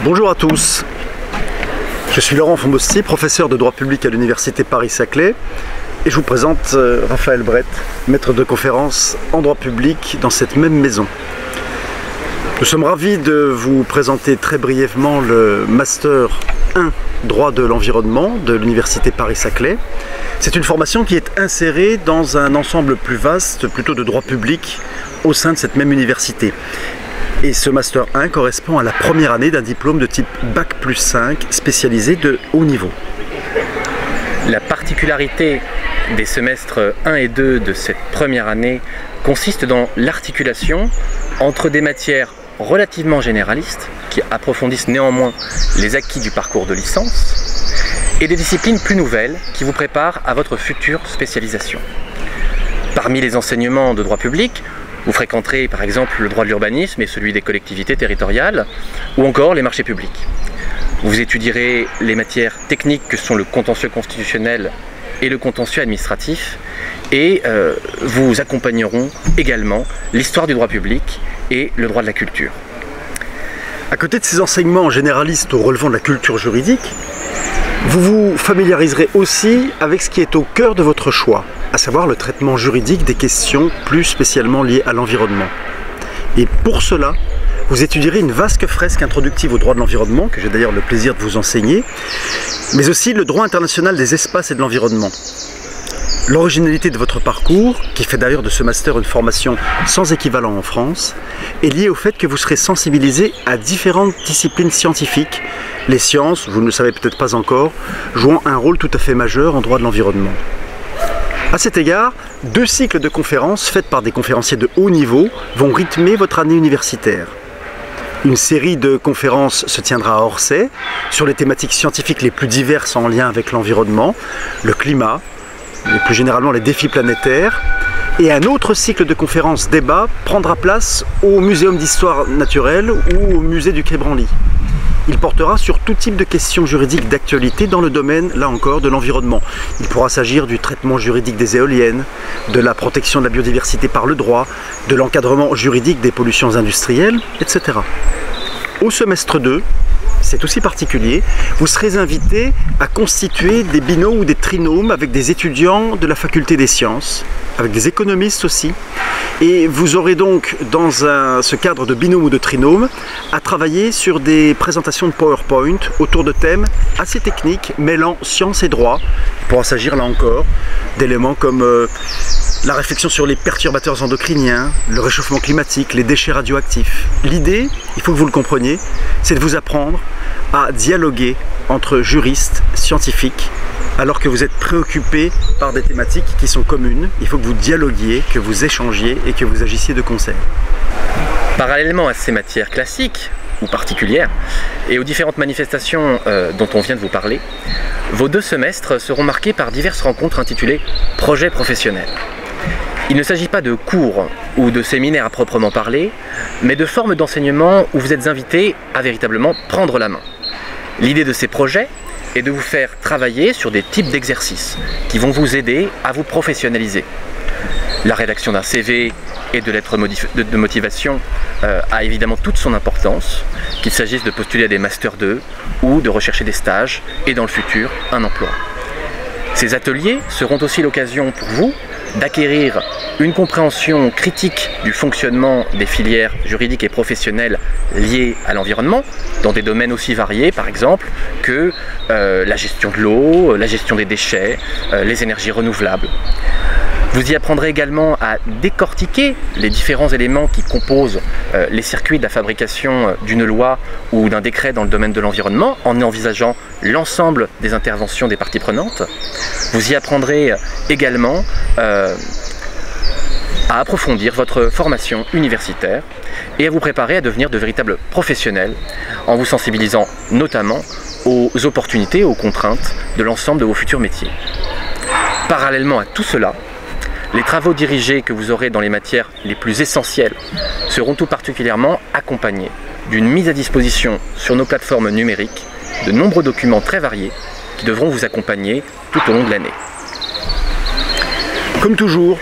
Bonjour à tous, je suis Laurent Fombosti, professeur de droit public à l'université Paris-Saclay et je vous présente Raphaël Brett, maître de conférence en droit public dans cette même maison. Nous sommes ravis de vous présenter très brièvement le Master 1 droit de l'environnement de l'université Paris-Saclay. C'est une formation qui est insérée dans un ensemble plus vaste, plutôt de droit public, au sein de cette même université. Et ce Master 1 correspond à la première année d'un diplôme de type Bac+5 spécialisé de haut niveau. La particularité des semestres 1 et 2 de cette première année consiste dans l'articulation entre des matières relativement généralistes, qui approfondissent néanmoins les acquis du parcours de licence, et des disciplines plus nouvelles qui vous préparent à votre future spécialisation. Parmi les enseignements de droit public, vous fréquenterez par exemple le droit de l'urbanisme et celui des collectivités territoriales, ou encore les marchés publics. Vous étudierez les matières techniques que sont le contentieux constitutionnel et le contentieux administratif, et vous accompagneront également l'histoire du droit public et le droit de la culture. À côté de ces enseignements généralistes au relevant de la culture juridique, vous vous familiariserez aussi avec ce qui est au cœur de votre choix, à savoir le traitement juridique des questions plus spécialement liées à l'environnement. Et pour cela, vous étudierez une vaste fresque introductive au droit de l'environnement, que j'ai d'ailleurs le plaisir de vous enseigner, mais aussi le droit international des espaces et de l'environnement. L'originalité de votre parcours, qui fait d'ailleurs de ce master une formation sans équivalent en France, est liée au fait que vous serez sensibilisé à différentes disciplines scientifiques, les sciences, vous ne le savez peut-être pas encore, jouant un rôle tout à fait majeur en droit de l'environnement. À cet égard, 2 cycles de conférences faites par des conférenciers de haut niveau vont rythmer votre année universitaire. Une série de conférences se tiendra à Orsay sur les thématiques scientifiques les plus diverses en lien avec l'environnement, le climat, et plus généralement les défis planétaires. Et un autre cycle de conférences débat prendra place au Muséum d'Histoire Naturelle ou au Musée du Quai Branly. Il portera sur tout type de questions juridiques d'actualité dans le domaine, là encore, de l'environnement. Il pourra s'agir du traitement juridique des éoliennes, de la protection de la biodiversité par le droit, de l'encadrement juridique des pollutions industrielles, etc. Au semestre 2, c'est aussi particulier, vous serez invité à constituer des binômes ou des trinômes avec des étudiants de la faculté des sciences, avec des économistes aussi, et vous aurez donc dans ce cadre de binôme ou de trinôme à travailler sur des présentations de PowerPoint autour de thèmes assez techniques mêlant science et droit. Il pourra s'agir là encore d'éléments comme la réflexion sur les perturbateurs endocriniens, le réchauffement climatique, les déchets radioactifs. L'idée, il faut que vous le compreniez, c'est de vous apprendre à dialoguer entre juristes, scientifiques, alors que vous êtes préoccupés par des thématiques qui sont communes. Il faut que vous dialoguiez, que vous échangiez et que vous agissiez de concert. Parallèlement à ces matières classiques ou particulières et aux différentes manifestations dont on vient de vous parler, vos 2 semestres seront marqués par diverses rencontres intitulées « Projets professionnels ». Il ne s'agit pas de cours ou de séminaires à proprement parler, mais de formes d'enseignement où vous êtes invités à véritablement prendre la main. L'idée de ces projets est de vous faire travailler sur des types d'exercices qui vont vous aider à vous professionnaliser. La rédaction d'un CV et de lettres de motivation a évidemment toute son importance, qu'il s'agisse de postuler à des Master 2 ou de rechercher des stages et dans le futur un emploi. Ces ateliers seront aussi l'occasion pour vous d'acquérir une compréhension critique du fonctionnement des filières juridiques et professionnelles liées à l'environnement, dans des domaines aussi variés par exemple que la gestion de l'eau, la gestion des déchets, les énergies renouvelables. Vous y apprendrez également à décortiquer les différents éléments qui composent les circuits de la fabrication d'une loi ou d'un décret dans le domaine de l'environnement en envisageant l'ensemble des interventions des parties prenantes. Vous y apprendrez également à approfondir votre formation universitaire et à vous préparer à devenir de véritables professionnels en vous sensibilisant notamment aux opportunités et aux contraintes de l'ensemble de vos futurs métiers. Parallèlement à tout cela, les travaux dirigés que vous aurez dans les matières les plus essentielles seront tout particulièrement accompagnés d'une mise à disposition sur nos plateformes numériques de nombreux documents très variés qui devront vous accompagner tout au long de l'année. Comme toujours,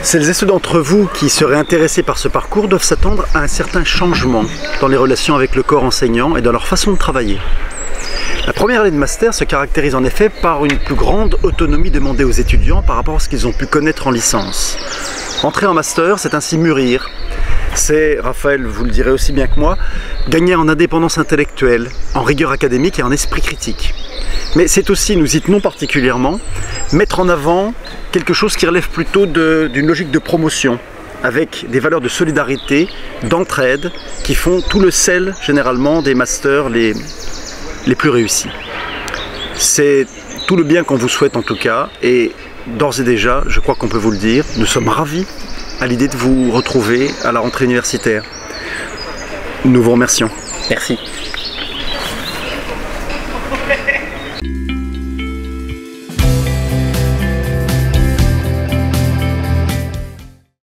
Celles et ceux d'entre vous qui seraient intéressés par ce parcours doivent s'attendre à un certain changement dans les relations avec le corps enseignant et dans leur façon de travailler. La première année de master se caractérise en effet par une plus grande autonomie demandée aux étudiants par rapport à ce qu'ils ont pu connaître en licence. Entrer en master, c'est ainsi mûrir. C'est, Raphaël, vous le direz aussi bien que moi, gagner en indépendance intellectuelle, en rigueur académique et en esprit critique. Mais c'est aussi, nous y tenons particulièrement, mettre en avant quelque chose qui relève plutôt d'une logique de promotion, avec des valeurs de solidarité, d'entraide, qui font tout le sel, généralement, des masters les plus réussis. C'est tout le bien qu'on vous souhaite en tout cas, et d'ores et déjà, je crois qu'on peut vous le dire, nous sommes ravis à l'idée de vous retrouver à la rentrée universitaire. Nous vous remercions. Merci.